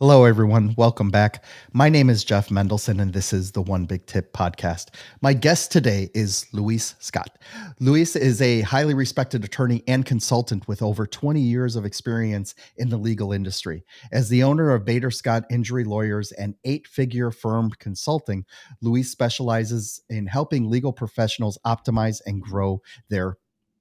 Hello, everyone. Welcome back. My name is Jeff Mendelson, and this is the One Big Tip podcast. My guest today is Luis Scott. Luis is a highly respected attorney and consultant with over 20 years of experience in the legal industry. As the owner of Bader Scott Injury Lawyers and eight-figure firm consulting, Luis specializes in helping legal professionals optimize and grow their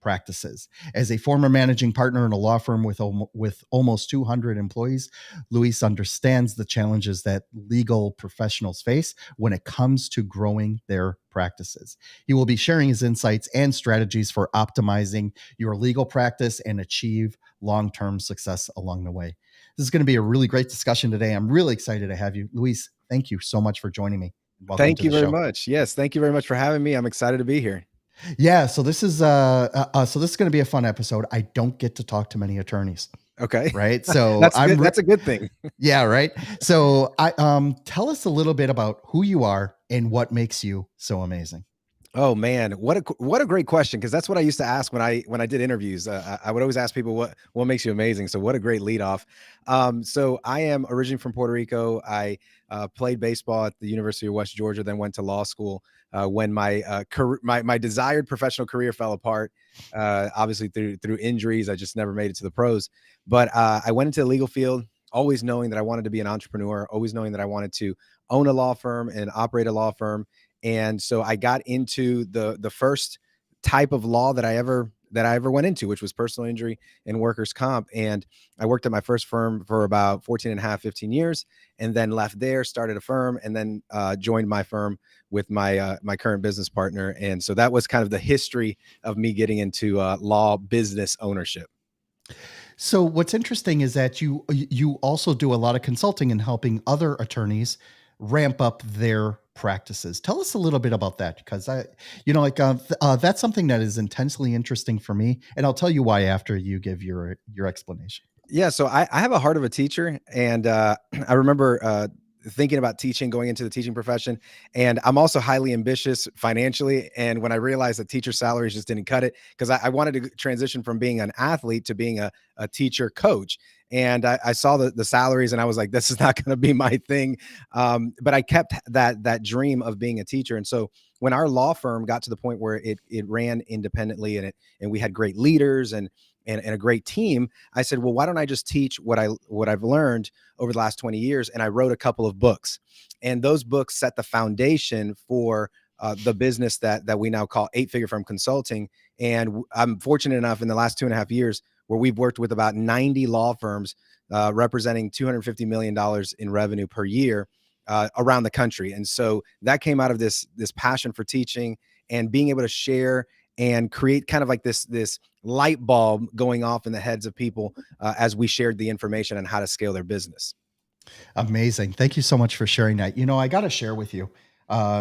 practices. As a former managing partner in a law firm with almost 200 employees, Luis understands the challenges that legal professionals face when it comes to growing their practices. He will be sharing his insights and strategies for optimizing your legal practice and achieve long-term success along the way. This is going to be a really great discussion today. I'm really excited to have you. Luis, thank you so much for joining me. Welcome Thank to you the very show. much. Yes, thank you very much for having me. I'm excited to be here. Yeah, so this is going to be a fun episode. I don't get to talk to many attorneys, Okay. right? So That's good. That's a good thing. yeah, right. So I tell us a little bit about who you are and what makes you so amazing. Oh man, what a great question, because that's what I used to ask when I did interviews. I would always ask people what makes you amazing. So what a great lead off. So I am originally from Puerto Rico. I played baseball at the University of West Georgia, then went to law school. When my desired professional career fell apart, obviously through injuries, I just never made it to the pros. But I went into the legal field, always knowing that I wanted to be an entrepreneur, always knowing that I wanted to own a law firm and operate a law firm. And so I got into the first type of law that I ever went into, which was personal injury and workers' comp. And I worked at my first firm for about 14 and a half, 15 years, and then left there, started a firm, and then joined my firm with my current business partner. And so that was kind of the history of me getting into law business ownership. So what's interesting is that you also do a lot of consulting and helping other attorneys ramp up their practices. Tell us a little bit about that because that's something that is intensely interesting for me, and I'll tell you why after you give your explanation. Yeah, so I have a heart of a teacher, and I remember thinking about teaching, going into the teaching profession, and I'm also highly ambitious financially. And when I realized that teacher salaries just didn't cut it, because I wanted to transition from being an athlete to being a teacher coach, and I saw the salaries, and I was like, this is not going to be my thing. But I kept that dream of being a teacher, and so when our law firm got to the point where it ran independently and we had great leaders and a great team, I said, well, why don't I just teach what I've learned over the last 20 years? And I wrote a couple of books, and those books set the foundation for the business that we now call Eight Figure Firm Consulting. And I'm fortunate enough in the last 2.5 years where we've worked with about 90 law firms representing $250 million in revenue per year around the country. And so that came out of this passion for teaching and being able to share and create kind of like this light bulb going off in the heads of people as we shared the information on how to scale their business. Amazing. Thank you so much for sharing that. I got to share with you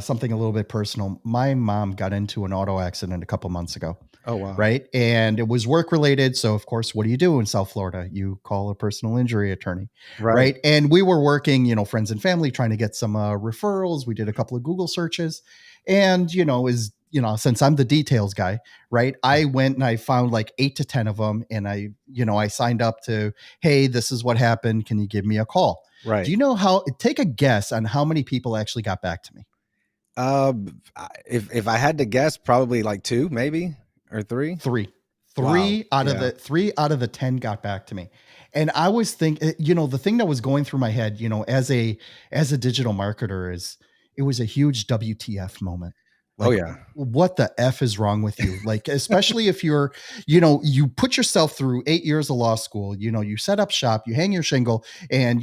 something a little bit personal. My mom got into an auto accident a couple months ago. Oh, wow. Right. And it was work related. So, of course, what do you do in South Florida? You call a personal injury attorney. Right. Right. And we were working, friends and family, trying to get some referrals. We did a couple of Google searches. And, since I'm the details guy, right, I went and I found like 8 to 10 of them. And I signed up to, hey, this is what happened. Can you give me a call? Right. Do you know take a guess on how many people actually got back to me? Uh, if I had to guess, probably like 2, maybe, or 3. Three. Wow. Three out of the 10 got back to me. And I was thinking, the thing that was going through my head, as a digital marketer is it was a huge WTF moment. Oh, Like, yeah. what the F is wrong with you? Like, especially if you're, you put yourself through 8 years of law school, you set up shop, you hang your shingle, and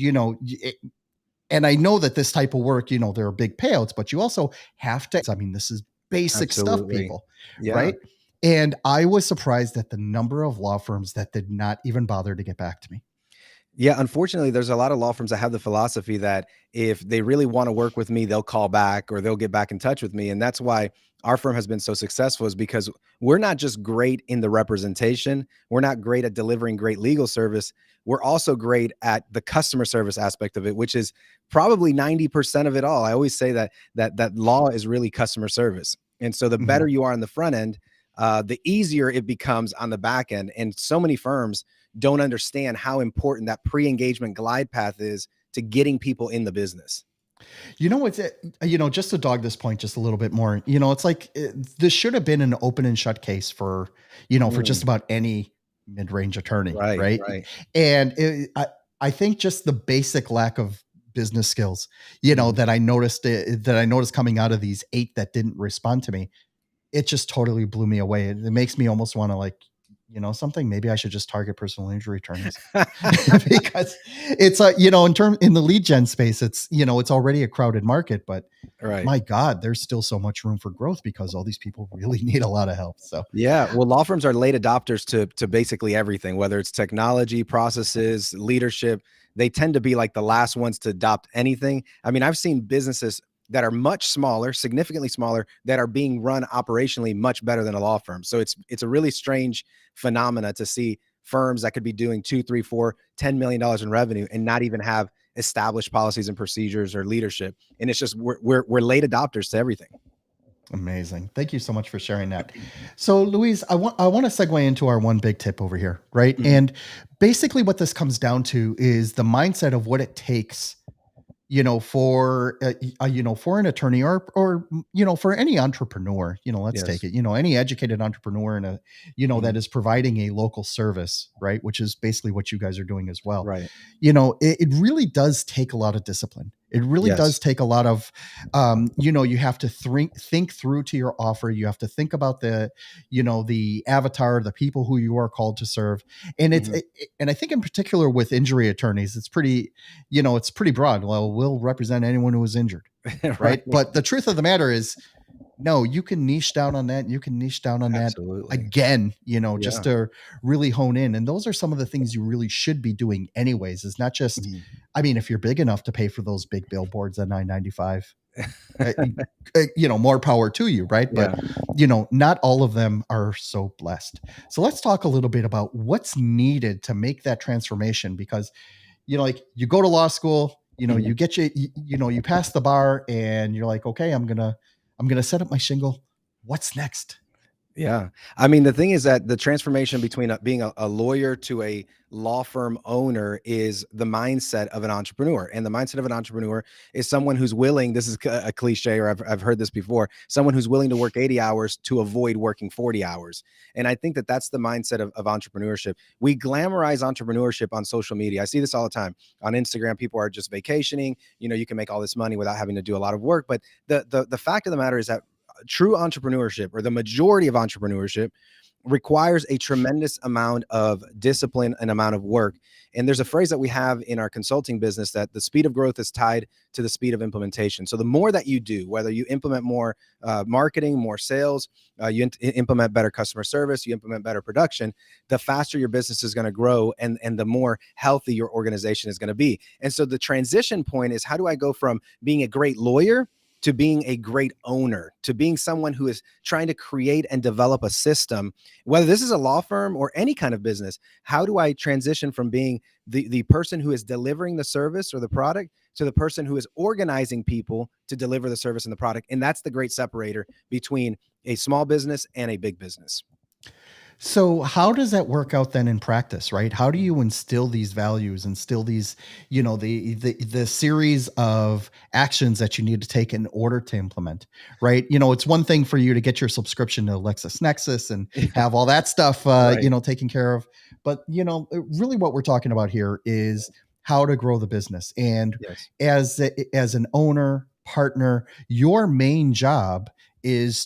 and I know that this type of work, there are big payouts, but you also have to, I mean, this is basic stuff, Absolutely. people, Yeah. right? And I was surprised at the number of law firms that did not even bother to get back to me. Yeah, unfortunately, there's a lot of law firms that have the philosophy that if they really want to work with me, they'll call back or they'll get back in touch with me. And that's why our firm has been so successful, is because we're not just great in the representation. We're not great at delivering great legal service. We're also great at the customer service aspect of it, which is probably 90% of it all. I always say that law is really customer service. And so the Mhm. better you are on the front end, the easier it becomes on the back end. And so many firms don't understand how important that pre-engagement glide path is to getting people in the business. You know, just to dog this point just a little bit more, it's like this should have been an open and shut case for, for just Mm, about any mid-range attorney, right, right? right. And I think just the basic lack of business skills, Mhm. that I noticed coming out of these 8 that didn't respond to me, it just totally blew me away. It makes me almost want to like, something, maybe I should just target personal injury attorneys because it's in the lead gen space, it's already a crowded market, but Right. my God, there's still so much room for growth because all these people really need a lot of help. So Yeah, well, law firms are late adopters to basically everything, whether it's technology, processes, leadership. They tend to be like the last ones to adopt anything. I mean, I've seen businesses that are much smaller, significantly smaller, that are being run operationally much better than a law firm. So it's a really strange phenomena to see firms that could be doing 2, 3, 4, $10 million in revenue and not even have established policies and procedures or leadership. And it's just we're late adopters to everything. amazing. Thank you so much for sharing that. So, Louise, I want to segue into our one big tip over here, right? Mhm. And basically, what this comes down to is the mindset of what it takes, for an attorney or for any entrepreneur, let's take Yes. it, any educated entrepreneur in a, that Mhm. is providing a local service, right? Which is basically what you guys are doing as well. Right. It really does take a lot of discipline. It really does Yes. take a lot of, you have to think through to your offer. You have to think about the avatar, the people who you are called to serve. And Mhm. and I think in particular with injury attorneys, it's pretty broad. Well, we'll represent anyone who was injured, right? Right. But the truth of the matter is, no, you can niche down on that. You can niche down on that Absolutely. again, just Yeah. to really hone in. And those are some of the things you really should be doing anyways. Is not just, Mhm. I mean, if you're big enough to pay for those big billboards at 995, uh, more power to you, right? Yeah. But, not all of them are so blessed. So let's talk a little bit about what's needed to make that transformation because like you go to law school, Mhm. you get you pass the bar and you're like, okay, I'm gonna set up my shingle. What's next? Yeah. I mean, the thing is that the transformation between being a lawyer to a law firm owner is the mindset of an entrepreneur. And the mindset of an entrepreneur is someone who's willing, this is a cliche, or I've heard this before, someone who's willing to work 80 hours to avoid working 40 hours. And I think that that's the mindset of entrepreneurship. We glamorize entrepreneurship on social media. I see this all the time on Instagram. People are just vacationing. You can make all this money without having to do a lot of work. But the fact of the matter is that true entrepreneurship, or the majority of entrepreneurship, requires a tremendous amount of discipline and amount of work. And there's a phrase that we have in our consulting business that the speed of growth is tied to the speed of implementation. So the more that you do, whether you implement more marketing, more sales, implement better customer service, you implement better production, the faster your business is going to grow, and the more healthy your organization is going to be. And so the transition point is, how do I go from being a great lawyer to being a great owner, to being someone who is trying to create and develop a system, whether this is a law firm or any kind of business? How do I transition from being the person who is delivering the service or the product to the person who is organizing people to deliver the service and the product? And that's the great separator between a small business and a big business. So how does that work out then in practice, right? How do you instill these values, instill these, the series of actions that you need to take in order to implement, right? It's one thing for you to get your subscription to LexisNexis and have all that stuff, Right. taken care of. But, really what we're talking about here is how to grow the business. And Yes. as an owner, partner, your main job is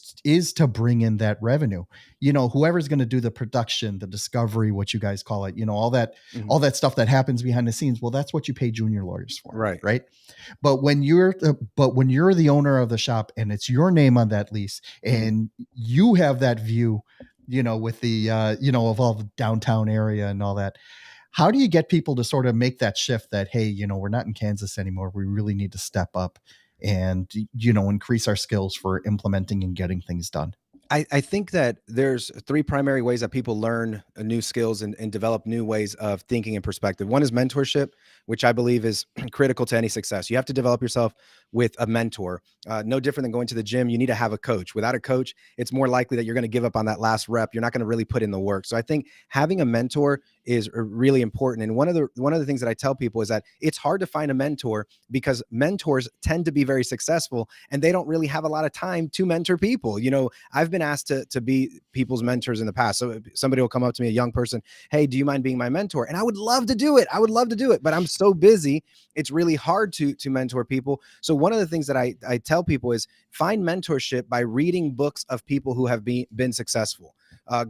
to bring in that revenue. Whoever's going to do the production, the discovery, what you guys call it, Mhm. all that stuff that happens behind the scenes, well, that's what you pay junior lawyers for, Right. right? But when you're the owner of the shop and it's your name on that lease Mhm. and you have that view, with the of all the downtown area and all that, how do you get people to sort of make that shift that, hey, we're not in Kansas anymore, we really need to step up and increase our skills for implementing and getting things done? I think that there's three primary ways that people learn new skills and develop new ways of thinking and perspective. One is mentorship, which I believe is critical to any success. You have to develop yourself with a mentor. No different than going to the gym. You need to have a coach. Without a coach, it's more likely that you're going to give up on that last rep. You're not going to really put in the work. So I think having a mentor is really important. And one of the things that I tell people is that it's hard to find a mentor because mentors tend to be very successful and they don't really have a lot of time to mentor people. I've been asked to be people's mentors in the past. So somebody will come up to me, a young person, hey, do you mind being my mentor? And I would love to do it. I would love to do it, but I'm so busy. It's really hard to mentor people. So one of the things that I tell people is find mentorship by reading books of people who have been successful.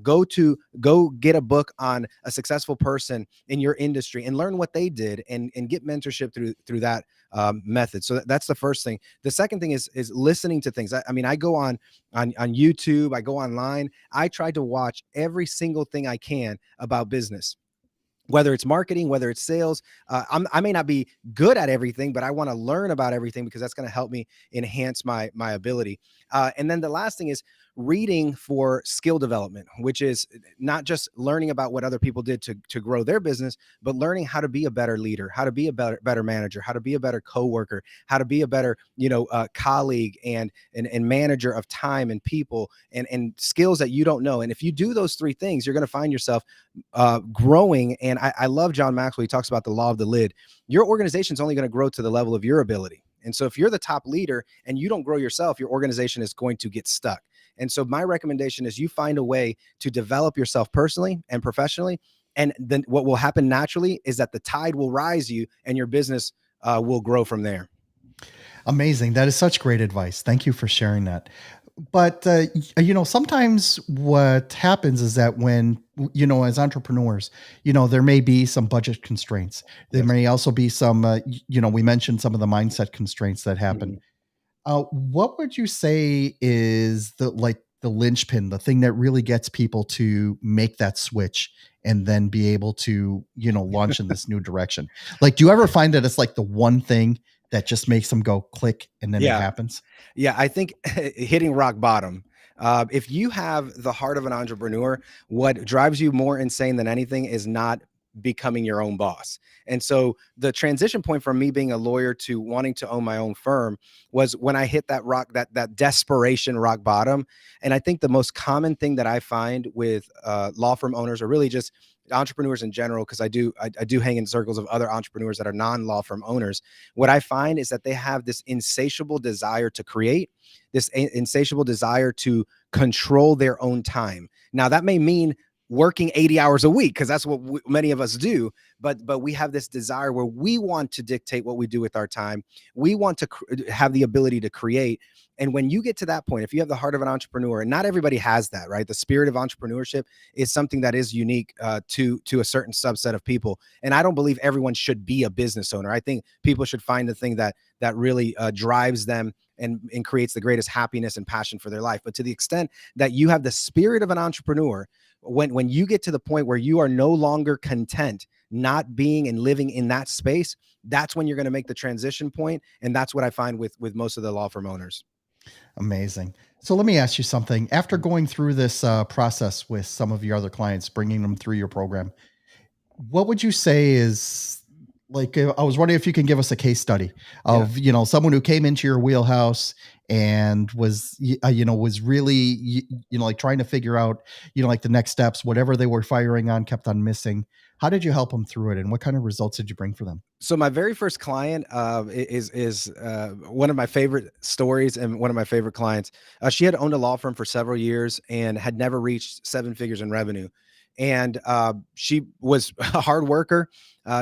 Go get a book on a successful person in your industry and learn what they did and get mentorship through that method. So that's the first thing. The second thing is listening to things. I mean, I go on YouTube, I go online. I try to watch every single thing I can about business, whether it's marketing, whether it's sales. I may not be good at everything, but I want to learn about everything because that's going to help me enhance my ability. And then the last thing is reading for skill development, which is not just learning about what other people did to grow their business, but learning how to be a better leader, how to be a better manager, how to be a better coworker, how to be a better, colleague and manager of time and people and skills that you don't know. And if you do those three things, you're going to find yourself growing. And I love John Maxwell. He talks about the law of the lid. Your organization is only going to grow to the level of your ability. And so if you're the top leader and you don't grow yourself, your organization is going to get stuck. And so my recommendation is you find a way to develop yourself personally and professionally. And then what will happen naturally is that the tide will rise you and your business will grow from there. Amazing. That is such great advice. Thank you for sharing that. But, sometimes what happens is that when, as entrepreneurs, there may be some budget constraints. There Yes. may also be some, we mentioned some of the mindset constraints that happen. Mhm. What would you say is the linchpin, the thing that really gets people to make that switch and then be able to, launch in this new direction? Like, do you ever find that it's like the one thing that just makes them go click and then it Yeah. happens? Yeah, I think hitting rock bottom. If you have the heart of an entrepreneur, what drives you more insane than anything is not becoming your own boss. And so the transition point from me being a lawyer to wanting to own my own firm was when I hit that desperation rock bottom. And I think the most common thing that I find with law firm owners, or really just entrepreneurs in general, because I do hang in circles of other entrepreneurs that are non-law firm owners. What I find is that they have this insatiable desire to create, this insatiable desire to control their own time. Now that may mean working 80 hours a week, because that's what many of us do. But we have this desire where we want to dictate what we do with our time. We want to have the ability to create. And when you get to that point, if you have the heart of an entrepreneur, and not everybody has that, right? The spirit of entrepreneurship is something that is unique to a certain subset of people. And I don't believe everyone should be a business owner. I think people should find the thing that really drives them and creates the greatest happiness and passion for their life. But to the extent that you have the spirit of an entrepreneur, when you get to the point where you are no longer content not being and living in that space, that's when you're going to make the transition point. And that's what I find with most of the law firm owners. Amazing. So let me ask you something. After going through this process with some of your other clients, bringing them through your program, what would you say is like, I was wondering if you can give us a case study Yeah. of, someone who came into your wheelhouse and was, was really, like trying to figure out, like the next steps, whatever they were firing on kept on missing. How did you help them through it? And what kind of results did you bring for them? So my very first client is one of my favorite stories and one of my favorite clients. She had owned a law firm for several years and had never reached seven figures in revenue. And she was a hard worker.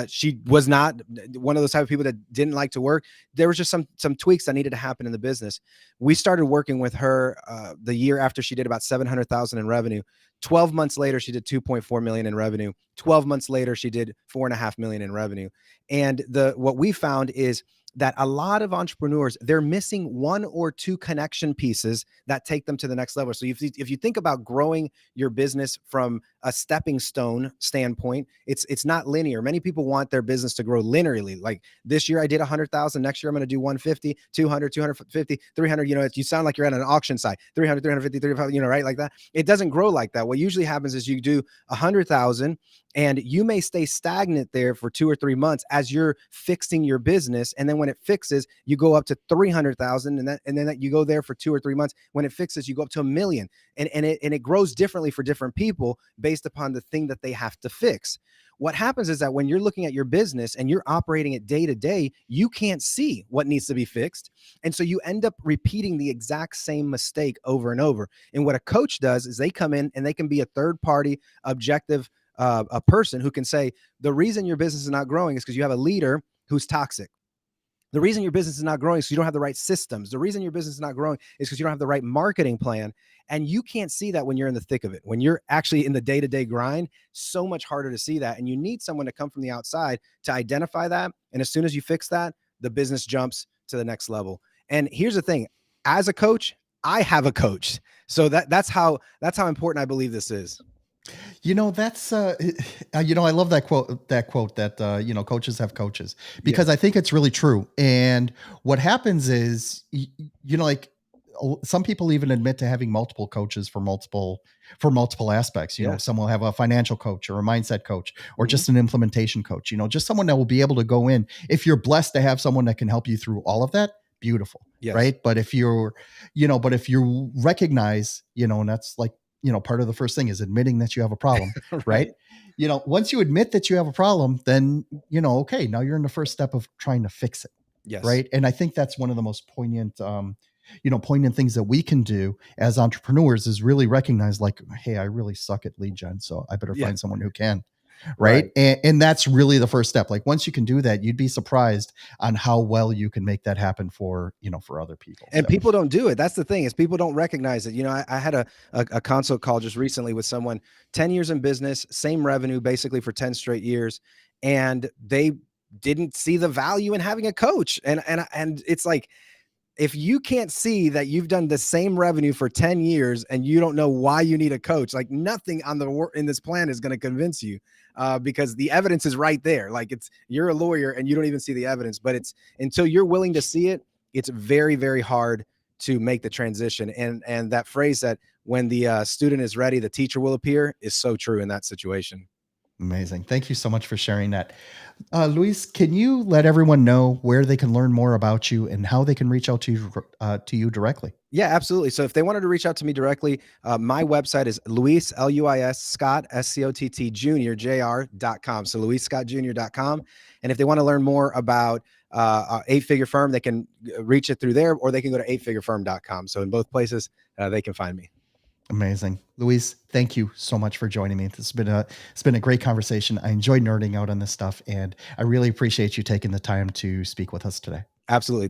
She was not one of those type of people that didn't like to work. There was just some tweaks that needed to happen in the business. We started working with her the year after she did about 700,000 in revenue. 12 months later, she did 2.4 million in revenue. 12 months later, she did 4.5 million in revenue. And what we found is that a lot of entrepreneurs, they're missing one or two connection pieces that take them to the next level. So if you think about growing your business from a stepping stone standpoint, it's not linear. Many people want their business to grow linearly. Like this year I did 100,000. Next year I'm going to do 150, 200, 250, 300. You sound like you're at an auction site, 300, 350, 350, right? Like that. It doesn't grow like that. What usually happens is you do 100,000 and you may stay stagnant there for 2 or 3 months as you're fixing your business. And then when it fixes, you go up to 300,000, and then that you go there for 2 or 3 months. When it fixes, you go up to 1 million, and it grows differently for different people based upon the thing that they have to fix. What happens is that when you're looking at your business and you're operating it day to day, you can't see what needs to be fixed. And so you end up repeating the exact same mistake over and over. And what a coach does is they come in and they can be a third party, objective, a person who can say, the reason your business is not growing is because you have a leader who's toxic. The reason your business is not growing is because you don't have the right systems. The reason your business is not growing is because you don't have the right marketing plan. And you can't see that when you're in the thick of it. When you're actually in the day-to-day grind, so much harder to see that. And you need someone to come from the outside to identify that. And as soon as you fix that, the business jumps to the next level. And here's the thing, as a coach, I have a coach. So that's how important I believe this is. That's I love that quote that coaches have coaches, because I Yes. think it's really true. And what happens is, like, some people even admit to having multiple coaches for multiple aspects. Yeah. Some will have a financial coach or a mindset coach or Mhm. just an implementation coach, just someone that will be able to go in. If you're blessed to have someone that can help you through all of that, beautiful. Yes. Right. But if you recognize, and that's like, part of the first thing is admitting that you have a problem, right? Right. Once you admit that you have a problem, then, okay, now you're in the first step of trying to fix it. Yes. Right. And I think that's one of the most poignant things that we can do as entrepreneurs is really recognize, like, hey, I really suck at lead gen. So I better Yeah. find someone who can. Right. Right. And that's really the first step. Like, once you can do that, you'd be surprised on how well you can make that happen for other people. And So people don't do it. That's the thing, is people don't recognize it. I had a consult call just recently with someone, 10 years in business, same revenue basically for 10 straight years. And they didn't see the value in having a coach. And it's like, if you can't see that you've done the same revenue for 10 years and you don't know why you need a coach, like, nothing on the in this plan is going to convince you, because the evidence is right there. Like, you're a lawyer and you don't even see the evidence, but it's until you're willing to see it, it's very, very hard to make the transition. And that phrase that when the student is ready, the teacher will appear, is so true in that situation. amazing. Thank you so much for sharing that. Luis, can you let everyone know where they can learn more about you and how they can reach out to you directly? Yeah, absolutely. So if they wanted to reach out to me directly, my website is Luis, Luis Scott, Scott Jr., JR.com. So LuisScottJr.com. And if they want to learn more about Eight Figure Firm, they can reach it through there, or they can go to eightfigurefirm.com. So in both places, they can find me. Amazing. Luis, thank you so much for joining me. It's been a great conversation. I enjoyed nerding out on this stuff, and I really appreciate you taking the time to speak with us today. Absolutely.